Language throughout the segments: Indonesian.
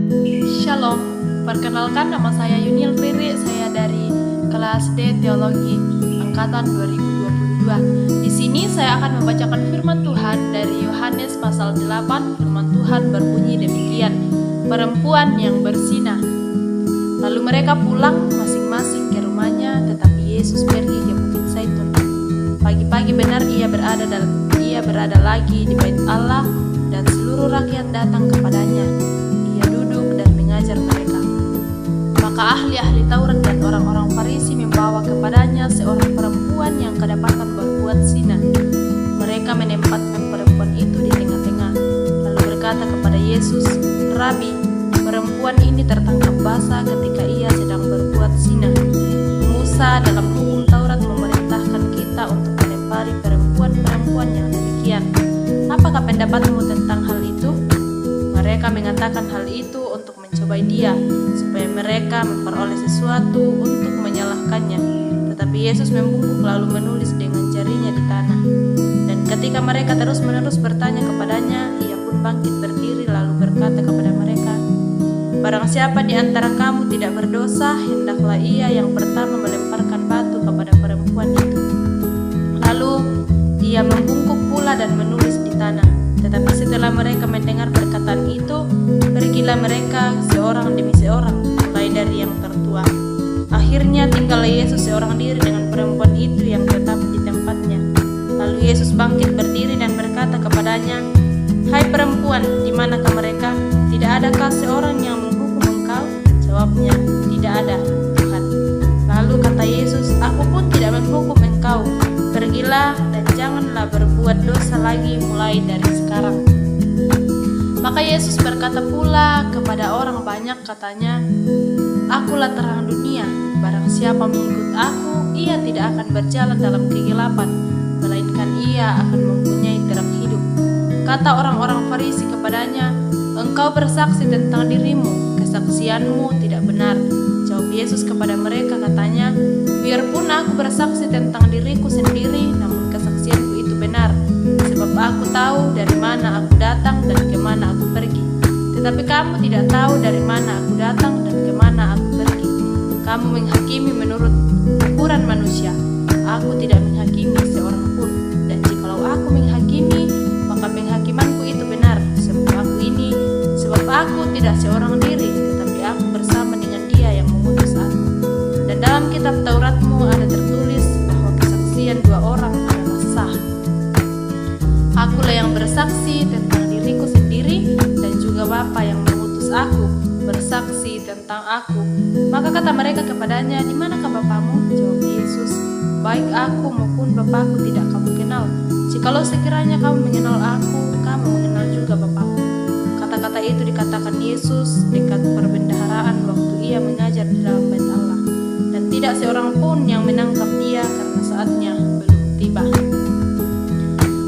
Shalom, perkenalkan nama saya Yunil Riri, saya dari kelas D Teologi Angkatan 2022. Di sini saya akan membacakan firman Tuhan dari Yohanes pasal 8. Firman Tuhan berbunyi demikian, perempuan yang bersinah. Lalu mereka pulang masing-masing ke rumahnya, tetapi Yesus pergi ke Bukit Zaitun. Pagi-pagi benar ia berada lagi di bait Allah, dan seluruh rakyat datang kepadanya. Ia duduk dan mengajar mereka. Maka ahli-ahli Taurat dan orang-orang Farisi membawa kepadanya seorang perempuan yang kedapatan berbuat zina. Mereka menempatkan perempuan itu di tengah-tengah, lalu berkata kepada Yesus, Rabi, perempuan ini tertangkap basah ketika ia sedang berbuat zina. Musa dalam hukum Taurat memerintahkan kita untuk melempari perempuan-perempuan yang demikian. Apakah pendapatmu tentang hal itu? Mereka mengatakan hal itu untuk mencobai dia, supaya mereka memperoleh sesuatu untuk menyalahkannya. Tetapi Yesus membungkuk lalu menulis dengan jarinya di tanah. Dan ketika mereka terus-menerus bertanya kepadanya, ia pun bangkit berdiri lalu berkata kepada mereka, barang siapa di antara kamu tidak berdosa, hendaklah ia yang pertama melemparkan batu kepada perempuan itu. Lalu ia membungkuk pula dan menulis di tanah. Tetapi setelah mereka mendengar perkataan itu, pergilah mereka seorang demi seorang, mulai dari yang tertua. Akhirnya tinggallah Yesus seorang diri dengan perempuan itu yang tetap di tempatnya. Lalu Yesus bangkit berdiri dan berkata kepadanya, hai perempuan, di manakah mereka? Tidak adakah seorang yang menghukum engkau? Jawabnya, tidak ada, Tuhan. Lalu kata Yesus, aku pun tidak menghukum engkau. Pergilah dan janganlah berbuat dosa lagi mulai dari sekarang. Maka Yesus berkata pula kepada orang banyak, katanya, akulah terang dunia. Barang siapa mengikut aku, ia tidak akan berjalan dalam kegelapan, melainkan ia akan mempunyai terang hidup. Kata orang-orang Farisi kepadanya, engkau bersaksi tentang dirimu, kesaksianmu tidak benar. Jawab Yesus kepada mereka, katanya, biarpun aku bersaksi tentang diriku sendiri, namun kesaksianku itu benar, sebab aku tahu dari mana aku datang dan kemana aku pergi. Tetapi kamu tidak tahu dari mana aku datang dan kemana aku pergi. Kamu menghakimi menurut ukuran manusia. Aku tidak menghakimi seorang pun. Dan jikalau aku menghakimi, maka penghakimanku itu benar, sebab aku tidak seorang diri, tetapi aku bersama dengan Dia yang mengutus aku. Dan dalam kitab Tauratmu ada tertulis bahwa kesaksian dua orang adalah sah. Akulah yang bersaksi tentang diriku sendiri, dan juga Bapa yang mengutus aku bersaksi tentang aku. Maka kata mereka kepadanya, di manakah Bapamu? Jawab Yesus, baik aku maupun Bapakku tidak kamu kenal. Jikalau sekiranya kamu mengenal aku, kamu mengenal juga Bapakku. Kata-kata itu dikatakan Yesus dekat perbendaharaan waktu ia mengajar di dalam bait Allah. Dan tidak seorang pun yang menangkap dia karena saatnya belum tiba.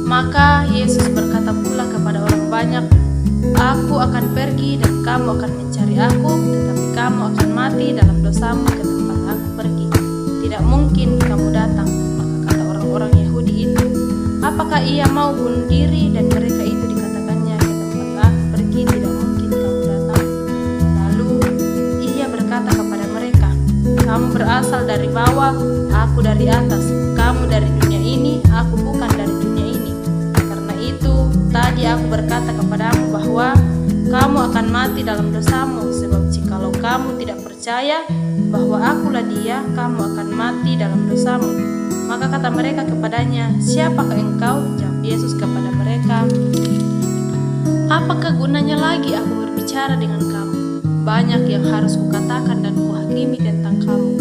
Maka Yesus berkata pula kepada orang banyak, aku akan pergi dan kamu akan mencari aku, tetapi kamu akan mati dalam dosamu ke tempat aku pergi. Tidak mungkin kamu datang. Maka kata orang-orang Yahudi itu, apakah ia mau bunuh diri? Dan mereka itu dikatakannya, ke tempat aku pergi tidak mungkin kamu datang. Lalu ia berkata kepada mereka, kamu berasal dari bawah, aku dari atas. Kamu dari dunia ini, aku bukan dari dunia ini. Karena itu tadi aku berkata kepadamu bahwa kamu akan mati dalam dosamu. Sebab jikalau kamu tidak percaya bahwa akulah Dia, kamu akan mati dalam dosamu. Maka kata mereka kepadanya, siapakah engkau? Jawab Yesus kepada mereka, apakah gunanya lagi aku berbicara dengan kamu? Banyak yang harus kukatakan dan kuhakimi tentang kamu.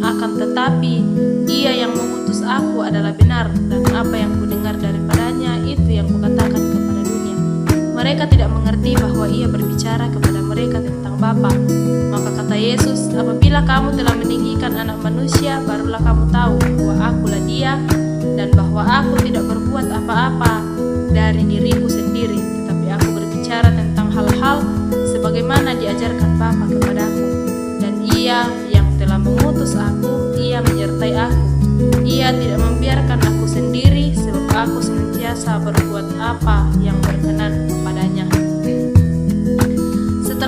Akan tetapi Dia yang mengutus aku adalah benar, dan apa yang kudengar daripadanya itu yang kukatakan kepada dunia. Mereka tidak mengerti bahwa ia berbicara kepada mereka tentang Bapa. Maka kata Yesus, apabila kamu telah meninggikan Anak Manusia, barulah kamu tahu bahwa akulah Dia, dan bahwa aku tidak berbuat apa-apa dari diriku sendiri, tetapi aku berbicara tentang hal-hal sebagaimana diajarkan Bapa kepadaku. Dan Ia yang telah mengutus aku, Ia menyertai aku. Ia tidak membiarkan aku sendiri, sebab aku senantiasa berbuat apa yang berkenan kepadanya.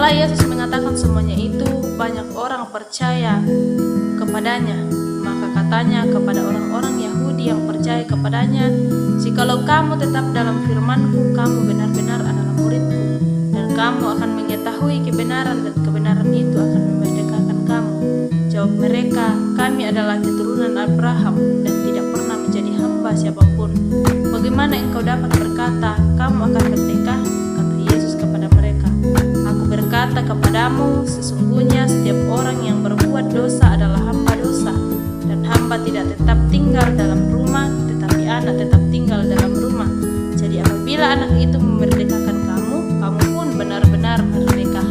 Setelah Yesus mengatakan semuanya itu, banyak orang percaya kepadanya. Maka katanya kepada orang-orang Yahudi yang percaya kepadanya, "Jikalau kamu tetap dalam firman-Ku, kamu benar-benar adalah murid-Ku, dan kamu akan mengetahui kebenaran, dan kebenaran itu akan memerdekakan kamu." Jawab mereka, "Kami adalah keturunan Abraham dan tidak pernah menjadi hamba siapapun. Bagaimana engkau dapat berkata, kamu akan merdeka?" Kata Yesus kepada mereka, "Aku berkata kepadamu, sesungguhnya setiap orang yang berbuat dosa adalah hamba dosa. Dan hamba tidak tetap tinggal dalam rumah, tetapi anak tetap tinggal dalam rumah. Jadi apabila anak itu memerdekakan kamu, kamu pun benar-benar merdeka.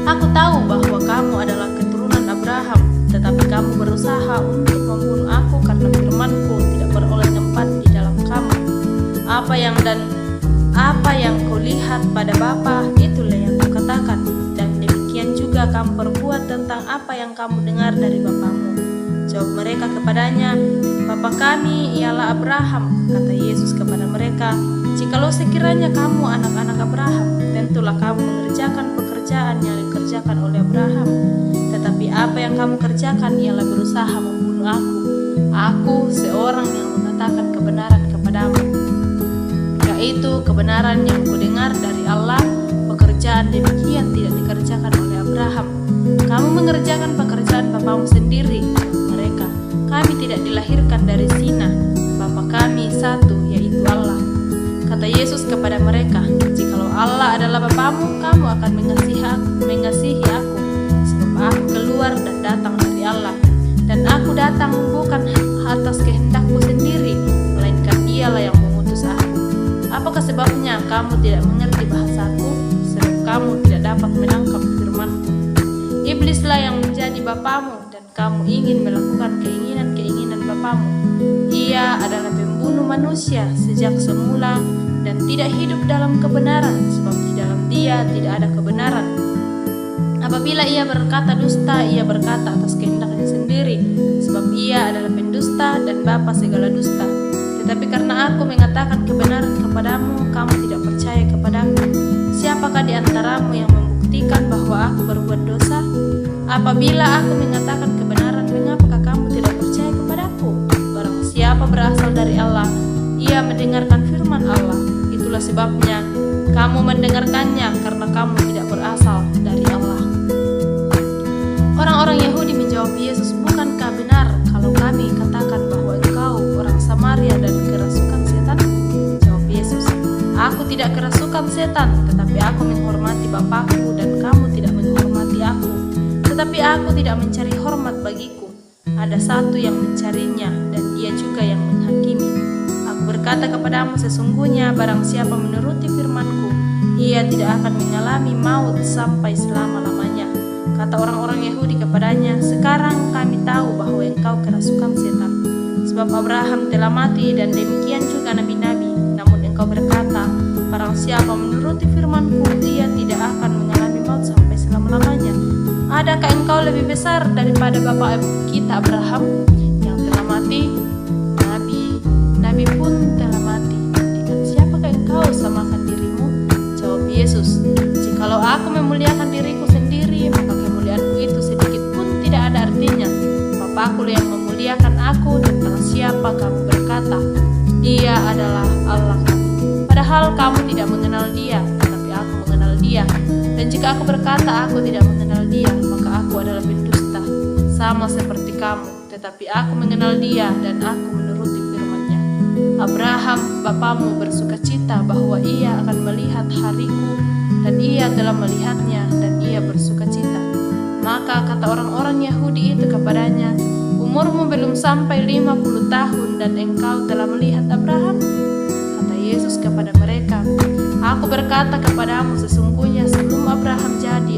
Aku tahu bahwa kamu adalah keturunan Abraham, tetapi kamu berusaha untuk membunuh aku karena firman-Ku tidak beroleh tempat di dalam kamu. Apa yang kau lihat pada Bapa, itulah yang kau katakan, dan demikian juga kamu perbuat tentang apa yang kamu dengar dari bapamu." Jawab mereka kepadanya, "Bapa kami ialah Abraham." Kata Yesus kepada mereka, "Jikalau sekiranya kamu anak-anak Abraham, tentulah kamu mengerjakan pekerjaan yang dikerjakan oleh Abraham. Tetapi apa yang kamu kerjakan ialah berusaha membunuh aku. Aku seorang yang mengatakan kebenaran kepadamu, yaitu kebenaran yang kudengar dari Allah. Pekerjaan demikian tidak dikerjakan oleh Abraham. Kamu mengerjakan pekerjaan bapamu sendiri." Mereka, "Kami tidak dilahirkan dari zina. Bapa kami satu, yaitu Allah." Kata Yesus kepada mereka, "Jikalau Allah adalah bapamu, kamu akan mengasihi aku, sebab aku keluar dan datang dari Allah. Dan aku datang bukan atas kehendakku sendiri, melainkan Dialah yang mengutus aku. Apakah sebabnya kamu tidak mengerti bahasaku? Sebab kamu tidak dapat menangkap firman-Ku. Iblislah yang menjadi bapamu, dan kamu ingin melakukan keinginan-keinginan bapamu. Ia adalah pembunuh manusia sejak semula dan tidak hidup dalam kebenaran, sebab di dalam dia tidak ada kebenaran. Apabila ia berkata dusta, ia berkata atas kehendaknya sendiri, sebab ia adalah pendusta dan bapa segala dusta. Tetapi karena aku mengatakan kebenaran kepadamu, kamu tidak percaya kepadaku. Siapakah di antaramu yang membuktikan bahwa aku berbuat dosa? Apabila aku mengatakan kebenaran, mengapakah kamu tidak percaya kepadaku? Barang siapa berasal dari Allah, ia mendengarkan firman Allah. Itulah sebabnya kamu mendengarkannya, karena kamu tidak berasal dari Allah." Orang-orang Yahudi menjawab Yesus, "Bukankah benar kalau kami katakan bahwa engkau orang Samaria dan kerasukan setan?" Jawab Yesus, "Aku tidak kerasukan setan, tetapi aku menghormati Bapakku dan kamu tidak menghormati aku. Tetapi aku tidak mencari hormat bagiku. Ada satu yang mencarinya, dan dia juga yang menghakimi. Aku berkata kepadamu, sesungguhnya barang siapa menuruti firman-Ku, ia tidak akan mengalami maut sampai selama-lamanya." Kata orang-orang Yahudi kepadanya, "Sekarang kami tahu bahwa engkau kerasukan setan. Sebab Abraham telah mati dan demikian juga nabi-nabi. Namun engkau berkata, barang siapa menuruti firman-Ku, ia tidak akan mengalami maut sampai selama-lamanya. Adakah engkau lebih besar daripada bapa kita Abraham yang telah mati? Nabi pun telah mati. Dengan siapakah engkau samakan dirimu?" Jawab Yesus, "Jikalau aku memuliakan diriku sendiri, maka kemuliaanku itu sedikit pun tidak ada artinya. Bapakku yang memuliakan aku, tentang siapa kamu berkata, Dia adalah Allah kami. Padahal kamu tidak mengenal Dia, tetapi aku mengenal Dia. Dan jika aku berkata aku tidak mengenal Dia, maka aku adalah pendusta, sama seperti kamu. Tetapi aku mengenal Dia, dan aku menuruti firman-Nya. Abraham, bapamu, bersukacita bahwa ia akan melihat hariku, dan ia telah melihatnya, dan ia bersukacita." Maka kata orang-orang Yahudi itu kepadanya, "Umurmu belum sampai 50 tahun, dan engkau telah melihat Abraham?" Kata Yesus kepada mereka, "Aku berkata kepadamu, sesungguhnya sebelum Abraham jadi,